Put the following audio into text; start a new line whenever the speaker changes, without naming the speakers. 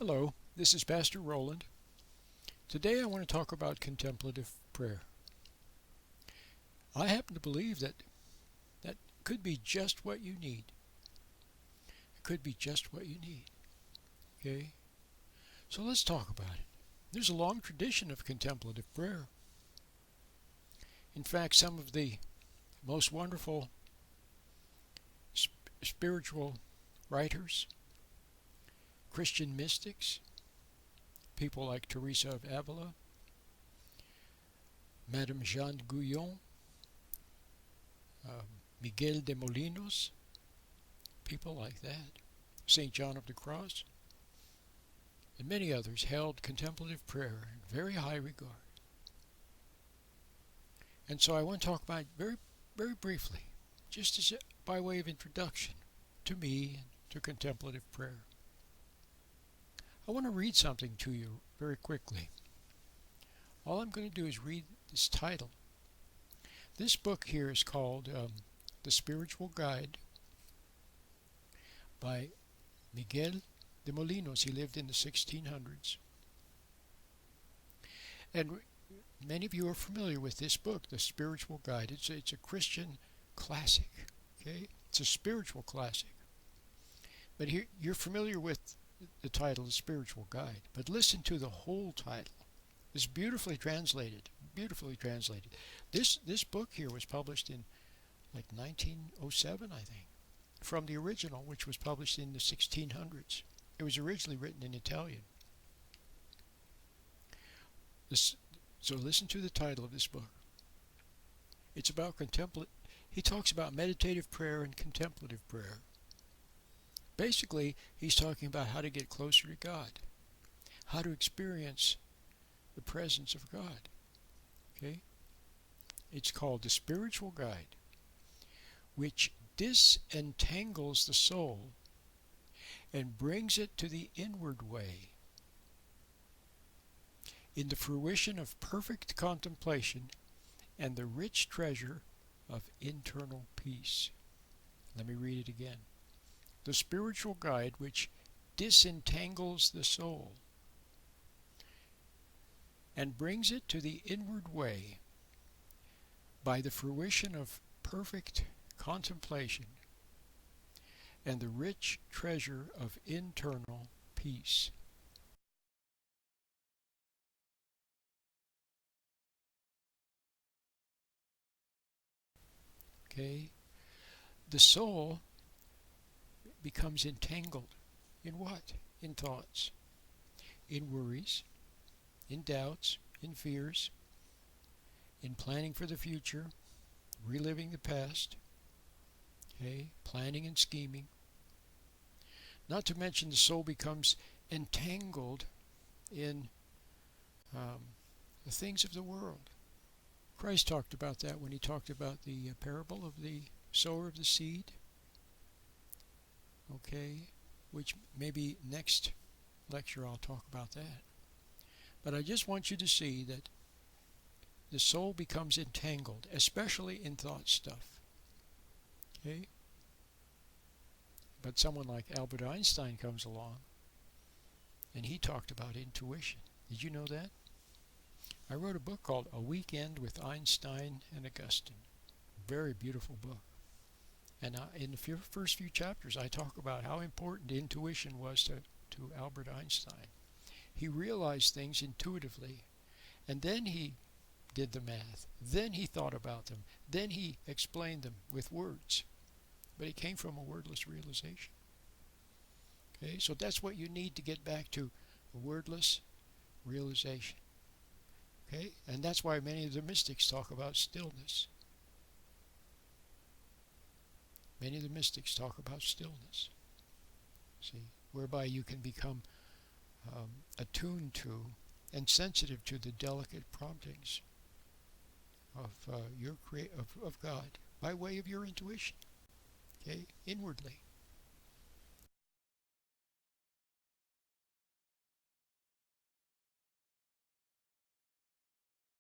Hello, this is Pastor Roland. Today I want to talk about contemplative prayer. I happen to believe that could be just what you need. It could be just what you need. Okay? So let's talk about it. There's a long tradition of contemplative prayer. In fact, some of the most wonderful spiritual writers, Christian mystics, people like Teresa of Avila, Madame Jeanne Guyon, Miguel de Molinos, people like that, St. John of the Cross, and many others held contemplative prayer in very high regard. And so I want to talk about it very, very briefly, just as by way of introduction to me and to contemplative prayer. I want to read something to you very quickly. All I'm going to do is read this title. This book here is called The Spiritual Guide by Miguel de Molinos. He lived in the 1600s. And many of you are familiar with this book, The Spiritual Guide. It's a Christian classic. Okay? It's a spiritual classic. But here you're familiar with the title, The Spiritual Guide. But listen to the whole title. It's beautifully translated. Beautifully translated. This book here was published in like 1907, I think, from the original, which was published in the 1600s. It was originally written in Italian. So listen to the title of this book. It's about he talks about meditative prayer and contemplative prayer. Basically, he's talking about how to get closer to God, how to experience the presence of God. Okay? It's called The Spiritual Guide, which disentangles the soul and brings it to the inward way in the fruition of perfect contemplation and the rich treasure of internal peace. Let me read it again. The spiritual guide which disentangles the soul and brings it to the inward way by the fruition of perfect contemplation and the rich treasure of internal peace. Okay? The soul becomes entangled in what? In thoughts, in worries, in doubts, in fears, in planning for the future, reliving the past, okay, planning and scheming. Not to mention the soul becomes entangled in the things of the world. Christ talked about that when he talked about the parable of the sower of the seed. Okay, which maybe next lecture I'll talk about that. But I just want you to see that the soul becomes entangled, especially in thought stuff. Okay? But someone like Albert Einstein comes along, and he talked about intuition. Did you know that? I wrote a book called A Weekend with Einstein and Augustine. Very beautiful book. And in the first few chapters, I talk about how important intuition was to Albert Einstein. He realized things intuitively, and then he did the math. Then he thought about them. Then he explained them with words. But it came from a wordless realization. Okay, so that's what you need to get back to a wordless realization. Okay, and that's why many of the mystics talk about stillness. Many of the mystics talk about stillness. See, whereby you can become attuned to and sensitive to the delicate promptings of of God by way of your intuition. Okay, inwardly.